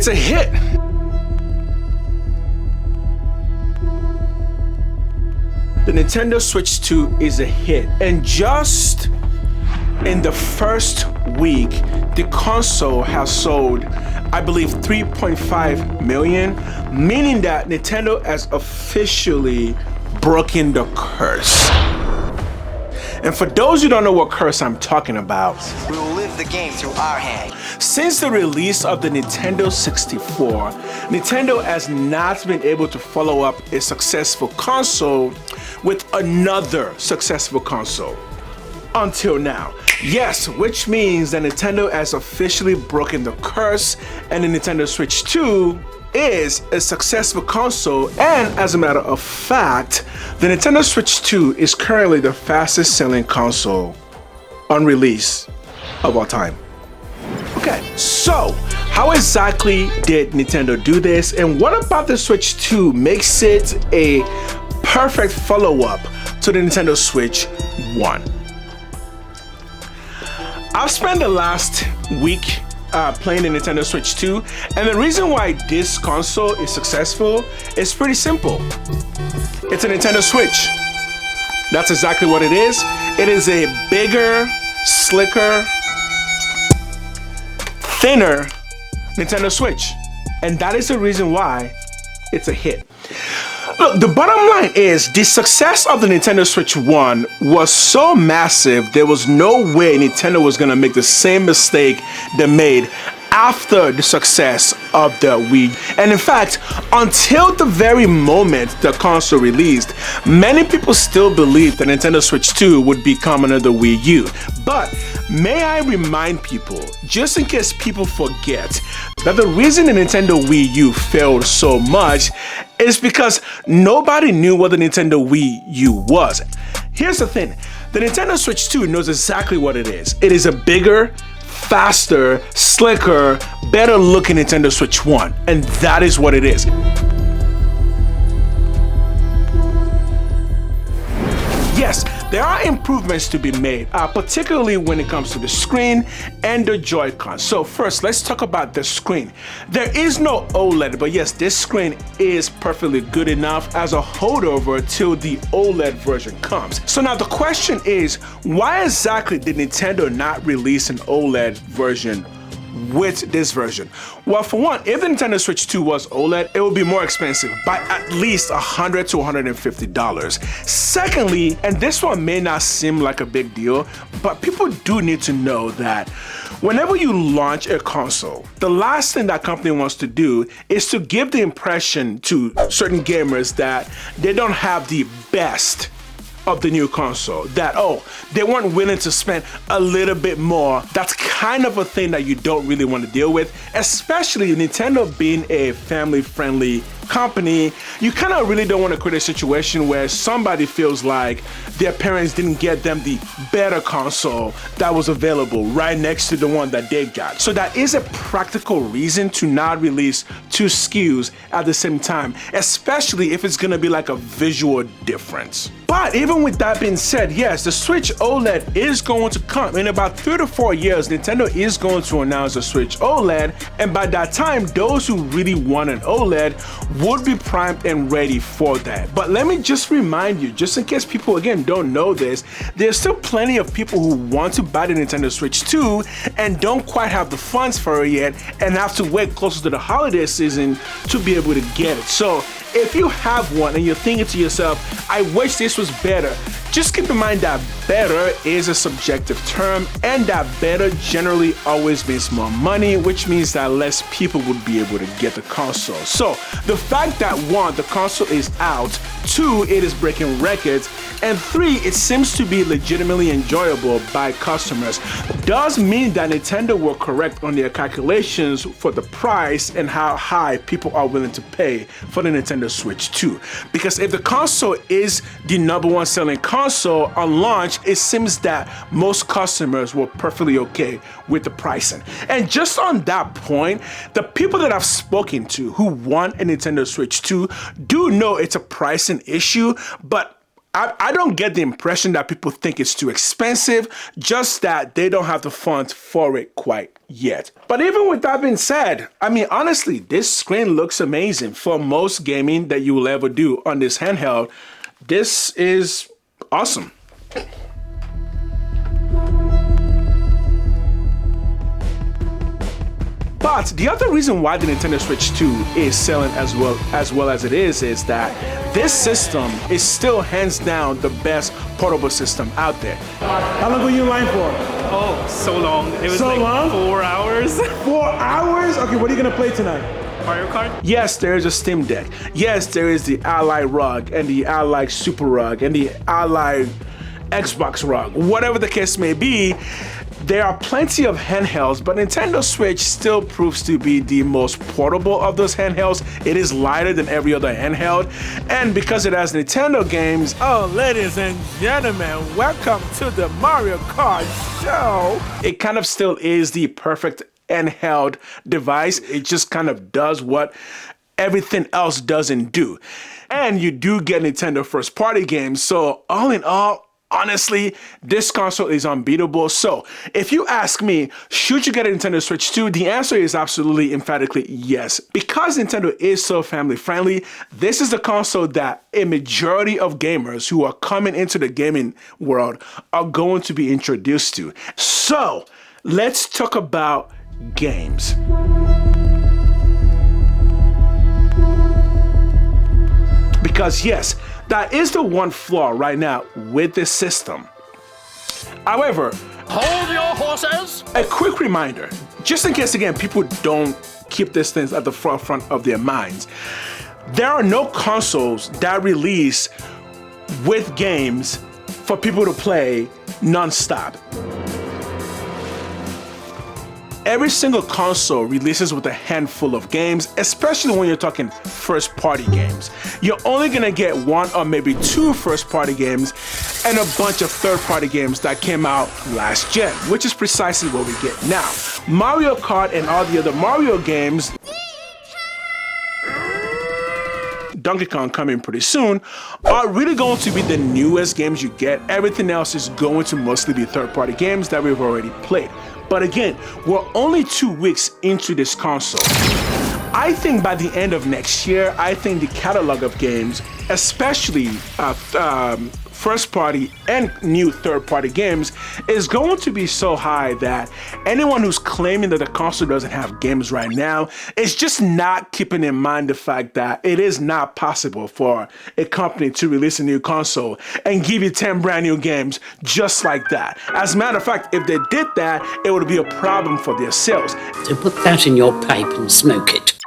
It's a hit. The Nintendo Switch 2 is a hit, and just in the first week, the console has sold, I believe, 3.5 million, meaning that Nintendo has officially broken the curse. And for those who don't know what curse I'm talking about, we will live the game through our hand. Since the release of the Nintendo 64, Nintendo has not been able to follow up a successful console with another successful console until now. Yes, which means that Nintendo has officially broken the curse, and the Nintendo Switch 2 is a successful console, and as a matter of fact, the Nintendo Switch 2 is currently the fastest selling console on release of all time. Okay, so how exactly did Nintendo do this, and what about the Switch 2 makes it a perfect follow-up to the Nintendo Switch 1? I've spent the last week playing the Nintendo Switch 2, and the reason why this console is successful is pretty simple. It's a Nintendo Switch. That's exactly what it is. It is a bigger, slicker, thinner Nintendo Switch, and that is the reason why it's a hit. Look, the bottom line is the success of the Nintendo Switch 1 was so massive, there was no way Nintendo was going to make the same mistake they made after the success of the Wii. And in fact, until the very moment the console released, many people still believed that Nintendo Switch 2 would become another Wii U. But may I remind people, just in case people forget, that the reason the Nintendo Wii U failed so much is because nobody knew what the Nintendo Wii U was. Here's the thing, the Nintendo Switch 2 knows exactly what it is. It is a bigger, faster, slicker, better looking Nintendo Switch 1, and that is what it is. Yes, there are improvements to be made, particularly when it comes to the screen and the Joy-Con. So first, let's talk about the screen. There is no OLED, but yes, this screen is perfectly good enough as a holdover till the OLED version comes. So now the question is, why exactly did Nintendo not release an OLED version with this version? Well, for one, if the Nintendo Switch 2 was OLED, it would be more expensive by at least $100 to $150. Secondly, and this one may not seem like a big deal, but people do need to know that whenever you launch a console, the last thing that company wants to do is to give the impression to certain gamers that they don't have the best of the new console, that, oh, they weren't willing to spend a little bit more. That's kind of a thing that you don't really want to deal with, especially Nintendo being a family-friendly company. You kind of really don't want to create a situation where somebody feels like their parents didn't get them the better console that was available right next to the one that they got. So that is a practical reason to not release two SKUs at the same time, especially if it's gonna be like a visual difference. But even with that being said, yes, the Switch OLED is going to come. In about 3 to 4 years, Nintendo is going to announce the Switch OLED, and by that time, those who really want an OLED would be primed and ready for that. But let me just remind you, just in case people again don't know this, there's still plenty of people who want to buy the Nintendo Switch 2 and don't quite have the funds for it yet and have to wait closer to the holiday season to be able to get it. So if you have one and you're thinking to yourself, I wish this was better, just keep in mind that better is a subjective term, and that better generally always means more money, which means that less people would be able to get the console. So the fact that 1, the console is out, 2, it is breaking records, and 3, it seems to be legitimately enjoyable by customers, does mean that Nintendo were correct on their calculations for the price and how high people are willing to pay for the Nintendo Switch 2. Because if the console is the #1 selling console on launch, it seems that most customers were perfectly okay with the pricing. And just on that point, the people that I've spoken to who want a Nintendo Switch 2 do know it's a pricing issue, but I don't get the impression that people think it's too expensive, just that they don't have the funds for it quite yet. But even with that being said, I mean, honestly, this screen looks amazing. For most gaming that you will ever do on this handheld, this is awesome. But the other reason why the Nintendo Switch 2 is selling as well as it is that this system is still hands down the best portable system out there. How long were you in line for? Oh, so long. It was So like long? 4 hours. 4 hours? Okay, what are you gonna play tonight? Mario Kart? Yes, there is a Steam Deck. Yes, there is the Ally Rug and the Ally Super Rug and the Ally Xbox Rug. Whatever the case may be, there are plenty of handhelds, but Nintendo Switch still proves to be the most portable of those handhelds. It is lighter than every other handheld, and because it has Nintendo games, oh, ladies and gentlemen, welcome to the Mario Kart show. It kind of still is the perfect handheld device. It just kind of does what everything else doesn't do. And you do get Nintendo first party games, so all in all, honestly, this console is unbeatable. So, if you ask me, should you get a Nintendo Switch 2? The answer is absolutely, emphatically yes. Because Nintendo is so family friendly, this is the console that a majority of gamers who are coming into the gaming world are going to be introduced to. So, let's talk about games. Because yes, that is the one flaw right now with this system. However, Hold your horses! a quick reminder, just in case again people don't keep these things at the forefront of their minds, there are no consoles that release with games for people to play non-stop. Every single console releases with a handful of games, especially when you're talking first-party games. You're only gonna get one or maybe two first-party games and a bunch of third-party games that came out last gen, which is precisely what we get now. Mario Kart and all the other Mario games, Donkey Kong coming pretty soon, are really going to be the newest games you get. Everything else is going to mostly be third-party games that we've already played. But again, we're only 2 weeks into this console. I think by the end of next year, I think the catalog of games, especially first party and new third party games, is going to be so high that anyone who's claiming that the console doesn't have games right now is just not keeping in mind the fact that it is not possible for a company to release a new console and give you 10 brand new games just like that. As a matter of fact, if they did that, it would be a problem for their sales. So put that in your pipe and smoke it.